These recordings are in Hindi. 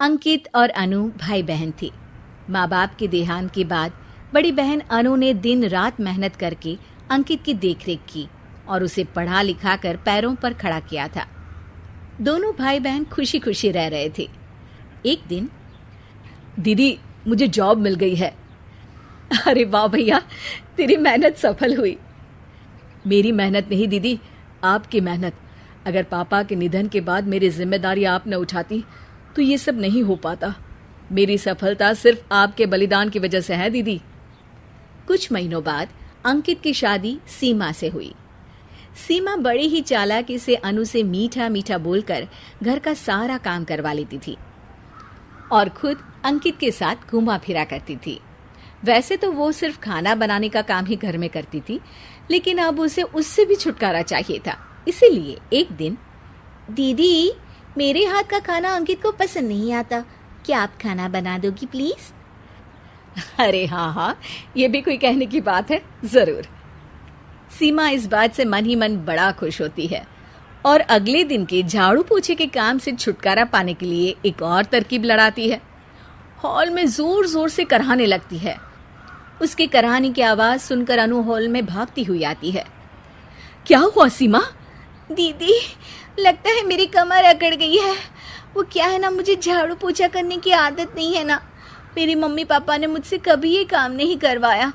अंकित और अनु भाई बहन थे। माँ बाप के देहांत के बाद बड़ी बहन अनु ने दिन रात मेहनत करके अंकित की देखरेख की और उसे पढ़ा लिखा कर पैरों पर खड़ा किया था। दोनों भाई बहन खुशी खुशी रह रहे थे। एक दिन, दीदी मुझे जॉब मिल गई है। अरे वाह भैया, तेरी मेहनत सफल हुई। मेरी मेहनत नहीं दीदी, आपकी मेहनत। अगर पापा के निधन के बाद मेरी जिम्मेदारी आप न उठाती तो ये सब नहीं हो पाता। मेरी सफलता सिर्फ आपके बलिदान की वजह से है दीदी। कुछ महीनों बाद अंकित की शादी सीमा से हुई। सीमा बड़ी ही चालाकी से अनु से मीठा मीठा बोलकर घर का सारा काम करवा लेती थी और खुद अंकित के साथ घूमा फिरा करती थी। वैसे तो वो सिर्फ खाना बनाने का काम ही घर में करती थी, लेकिन अब उसे उससे भी छुटकारा चाहिए था। इसीलिए एक दिन, दीदी मेरे हाथ का खाना अंकित को पसंद नहीं आता, क्या आप खाना बना दोगी प्लीज? अरे हाँ, ये भी कोई कहने की बात है, जरूर। सीमा इस बात से मन ही मन बड़ा खुश होती है और अगले दिन के झाड़ू पोछे के काम से छुटकारा पाने के लिए एक और तरकीब लड़ाती है। हॉल में जोर जोर से कराहने लगती है। उसके कराहने की आवाज सुनकर अनु हॉल में भागती हुई आती है। क्या हुआ सीमा? दीदी लगता है मेरी कमर अकड़ गई है। वो क्या है ना, मुझे झाड़ू पोछा करने की आदत नहीं है ना। मेरी मम्मी पापा ने मुझसे कभी ये काम नहीं करवाया।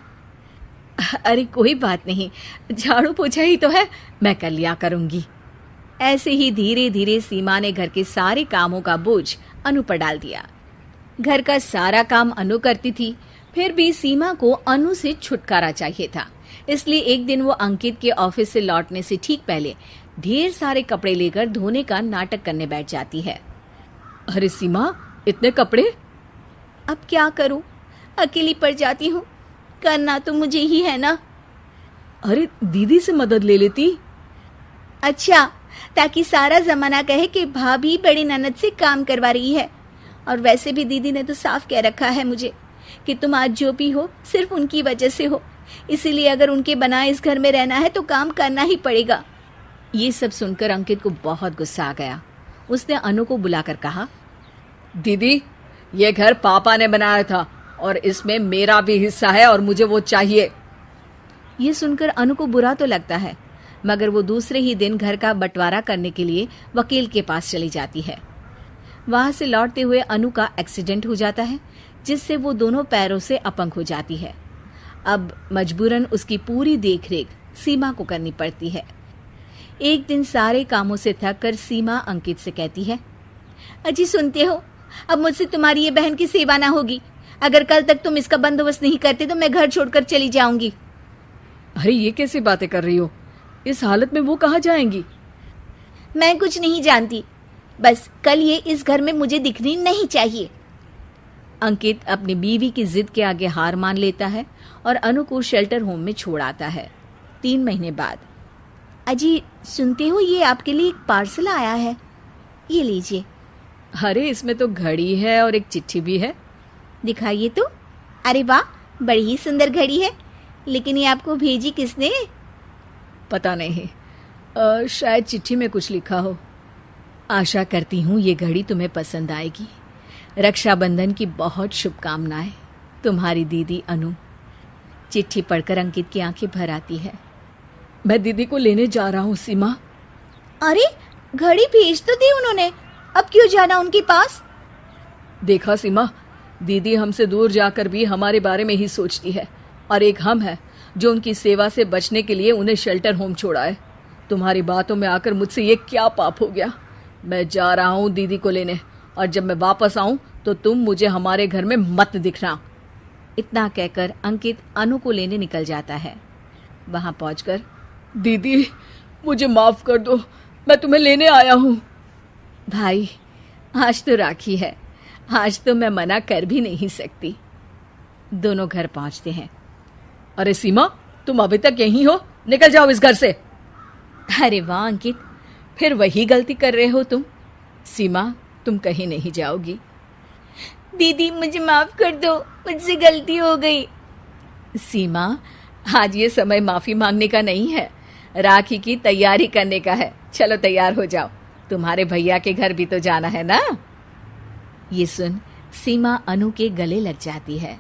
अरे कोई बात नहीं, झाड़ू पोछा ही तो है, मैं कर लिया करूंगी। ऐसे ही धीरे धीरे सीमा ने घर के सारे कामों का बोझ अनु पर डाल दिया। घर का सारा काम अनु करती थी, फिर भी सीमा को अनु से छुटकारा चाहिए था। इसलिए एक दिन वो अंकित के ऑफिस से लौटने से ठीक पहले ढेर सारे कपड़े लेकर धोने का नाटक करने बैठ जाती है। अरे सीमा, इतने कपड़े? अब क्या करूं, अकेली पड़ जाती हूँ। करना तो मुझे ही है ना। अरे दीदी से मदद ले लेती। अच्छा, ताकि सारा जमाना कहे कि भाभी बड़ी ननद से काम करवा रही है। और वैसे भी दीदी ने तो साफ कह रखा है मुझे कि तुम आज जो भी हो सिर्फ उनकी वजह से हो, इसीलिए अगर उनके बनाए इस घर में रहना है तो काम करना ही पड़ेगा। ये सब सुनकर अंकित को बहुत गुस्सा आ गया। उसने अनु को बुलाकर कहा, दीदी ये घर पापा ने बनाया था और इसमें मेरा भी हिस्सा है और मुझे वो चाहिए। ये सुनकर अनु को बुरा तो लगता है, मगर वो दूसरे ही दिन घर का बंटवारा करने के लिए वकील के पास चली जाती है। वहां से लौटते हुए अनु का एक्सीडेंट हो जाता है, जिससे वो दोनों पैरों से अपंग हो जाती है। अब मजबूरन उसकी पूरी देखरेख सीमा को करनी पड़ती है। एक दिन सारे कामों से थक कर सीमा अंकित से कहती है, अजी सुनते हो, अब मुझसे तुम्हारी ये बहन की सेवा ना होगी। अगर कल तक तुम इसका बंदोबस्त नहीं करते तो मैं घर छोड़कर चली जाऊंगी। अरे ये कैसी बातें कर रही हो? इस हालत में वो कहाँ जाएंगी? मैं कुछ नहीं जानती, बस कल ये इस घर में मुझे दिखनी नहीं चाहिए। अंकित अपनी बीवी की जिद के आगे हार मान लेता है और अनु को शेल्टर होम में छोड़ आता है। 3 महीने बाद, अजी सुनते हो, ये आपके लिए एक पार्सल आया है, ये लीजिए। अरे इसमें तो घड़ी है और एक चिट्ठी भी है। दिखाइए तो। अरे वाह, बड़ी ही सुंदर घड़ी है, लेकिन ये आपको भेजी किसने? पता नहीं, शायद चिट्ठी में कुछ लिखा हो। आशा करती हूँ ये घड़ी तुम्हें पसंद आएगी। रक्षाबंधन की बहुत शुभकामनाएं, तुम्हारी दीदी अनु। चिट्ठी पढ़कर अंकित की आंखें भर आती है। मैं दीदी को लेने जा रहा हूँ सीमा। अरे घड़ी भेज तो दी उन्होंने, अब क्यों जाना उनके पास? देखा सीमा, दीदी हमसे दूर जाकर भी हमारे बारे में ही सोचती है, और एक हम है जो उनकी सेवा से बचने के लिए उन्हें शेल्टर होम छोड़ा है। तुम्हारी बातों में आकर मुझसे ये क्या पाप हो गया? मैं जा रहा हूँ दीदी को लेने, और जब मैं वापस आऊं तो तुम मुझे हमारे घर में मत दिखना। इतना कहकर अंकित अनु को लेने निकल जाता है। वहां पहुंचकर, दीदी मुझे माफ कर दो, मैं तुम्हें लेने आया हूँ। भाई आज तो राखी है, आज तो मैं मना कर भी नहीं सकती। दोनों घर पहुंचते हैं। अरे सीमा, तुम अभी तक यहीं हो? निकल जाओ इस घर से। अरे वाह अंकित, फिर वही गलती कर रहे हो तुम। सीमा, तुम कहीं नहीं जाओगी। दीदी मुझे माफ कर दो, मुझसे गलती हो गई। सीमा, आज ये समय माफी मांगने का नहीं है, राखी की तैयारी करने का है। चलो तैयार हो जाओ, तुम्हारे भैया के घर भी तो जाना है ना। ये सुन सीमा अनु के गले लग जाती है।